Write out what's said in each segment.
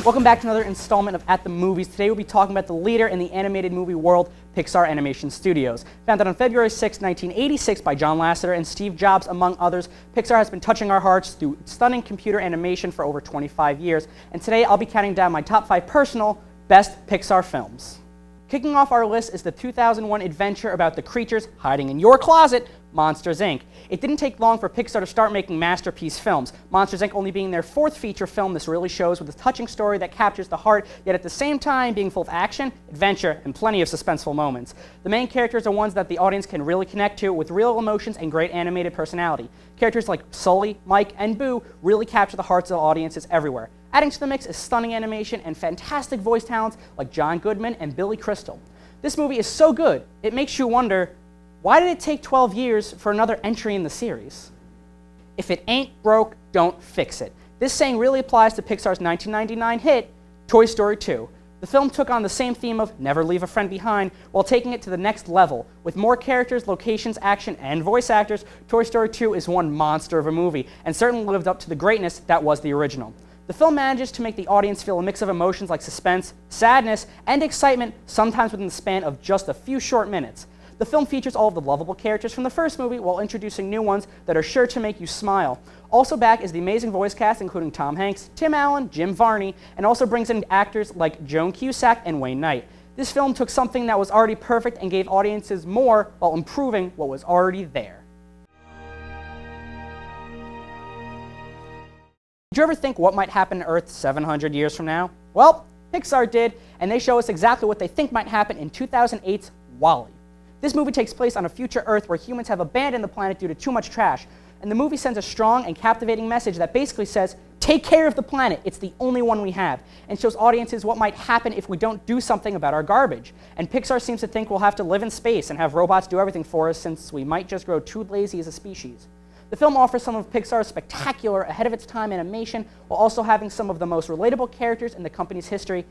Welcome back to another installment of At the Movies. Today we'll be talking about the leader in the animated movie world, Pixar Animation Studios. Founded on February 6, 1986 by John Lasseter and Steve Jobs, among others, Pixar has been touching our hearts through stunning computer animation for over 25 years. And today I'll be counting down my top 5 personal best Pixar films. Kicking off our list is the 2001 adventure about the creatures hiding in your closet, Monsters, Inc. It didn't take long for Pixar to start making masterpiece films, Monsters, Inc. only being their 4th feature film. This really shows with a touching story that captures the heart, yet at the same time being full of action, adventure, and plenty of suspenseful moments. The main characters are ones that the audience can really connect to with real emotions and great animated personality. Characters like Sully, Mike, and Boo really capture the hearts of audiences everywhere. Adding to the mix is stunning animation and fantastic voice talents like John Goodman and Billy Crystal. This movie is so good, it makes you wonder, why did it take 12 years for another entry in the series? If it ain't broke, don't fix it. This saying really applies to Pixar's 1999 hit, Toy Story 2. The film took on the same theme of never leave a friend behind while taking it to the next level. With more characters, locations, action, and voice actors, Toy Story 2 is one monster of a movie and certainly lived up to the greatness that was the original. The film manages to make the audience feel a mix of emotions like suspense, sadness, and excitement, sometimes within the span of just a few short minutes. The film features all of the lovable characters from the first movie while introducing new ones that are sure to make you smile. Also back is the amazing voice cast including Tom Hanks, Tim Allen, Jim Varney, and also brings in actors like Joan Cusack and Wayne Knight. This film took something that was already perfect and gave audiences more while improving what was already there. Did you ever think what might happen to Earth 700 years from now? Well, Pixar did, and they show us exactly what they think might happen in 2008's WALL-E. This movie takes place on a future Earth where humans have abandoned the planet due to too much trash, and the movie sends a strong and captivating message that basically says, take care of the planet, it's the only one we have, and shows audiences what might happen if we don't do something about our garbage. And Pixar seems to think we'll have to live in space and have robots do everything for us since we might just grow too lazy as a species. The film offers some of Pixar's spectacular, ahead-of-its-time animation while also having some of the most relatable characters in the company's history,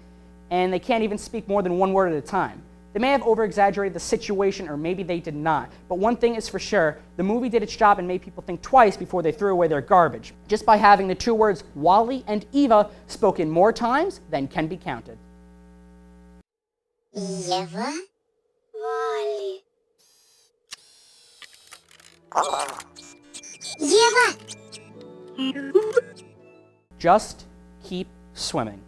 and they can't even speak more than one word at a time. They may have over-exaggerated the situation, or maybe they did not, but one thing is for sure, the movie did its job and made people think twice before they threw away their garbage, just by having the 2 words Wall-E and Eva spoken more times than can be counted. Eva? Wall-E. Eva! Just keep swimming.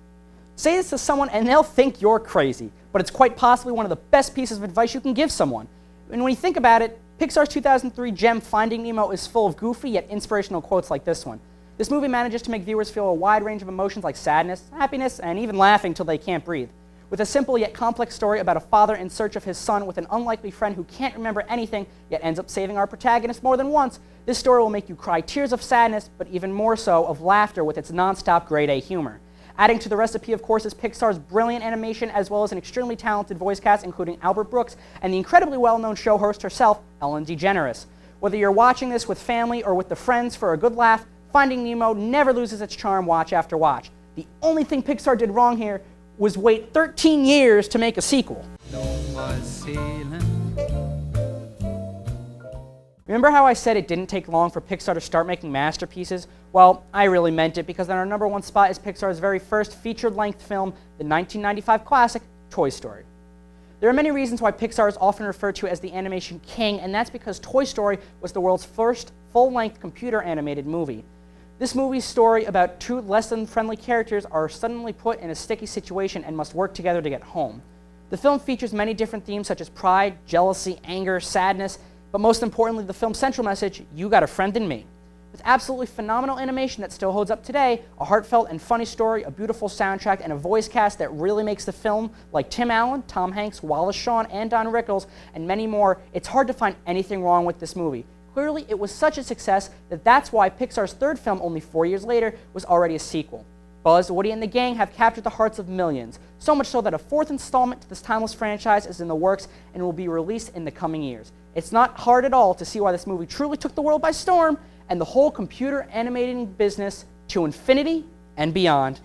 Say this to someone and they'll think you're crazy, but it's quite possibly one of the best pieces of advice you can give someone. And when you think about it, Pixar's 2003 gem Finding Nemo is full of goofy yet inspirational quotes like this one. This movie manages to make viewers feel a wide range of emotions like sadness, happiness, and even laughing till they can't breathe. With a simple yet complex story about a father in search of his son with an unlikely friend who can't remember anything yet ends up saving our protagonist more than once, this story will make you cry tears of sadness, but even more so of laughter with its non-stop grade A humor. Adding to the recipe, of course, is Pixar's brilliant animation as well as an extremely talented voice cast including Albert Brooks and the incredibly well-known show host herself, Ellen DeGeneres. Whether you're watching this with family or with the friends for a good laugh, Finding Nemo never loses its charm watch after watch. The only thing Pixar did wrong here was wait 13 years to make a sequel. Remember how I said it didn't take long for Pixar to start making masterpieces? Well, I really meant it because on our #1 spot is Pixar's very first feature-length film, the 1995 classic, Toy Story. There are many reasons why Pixar is often referred to as the animation king, and that's because Toy Story was the world's first full-length computer-animated movie. This movie's story about 2 less-than-friendly characters are suddenly put in a sticky situation and must work together to get home. The film features many different themes such as pride, jealousy, anger, sadness, but most importantly, the film's central message, you got a friend in me. With absolutely phenomenal animation that still holds up today, a heartfelt and funny story, a beautiful soundtrack, and a voice cast that really makes the film, like Tim Allen, Tom Hanks, Wallace Shawn, and Don Rickles, and many more, it's hard to find anything wrong with this movie. Clearly, it was such a success that that's why Pixar's 3rd film, only 4 years later, was already a sequel. Buzz, Woody, and the gang have captured the hearts of millions, so much so that a 4th installment to this timeless franchise is in the works and will be released in the coming years. It's not hard at all to see why this movie truly took the world by storm and the whole computer animating business to infinity and beyond.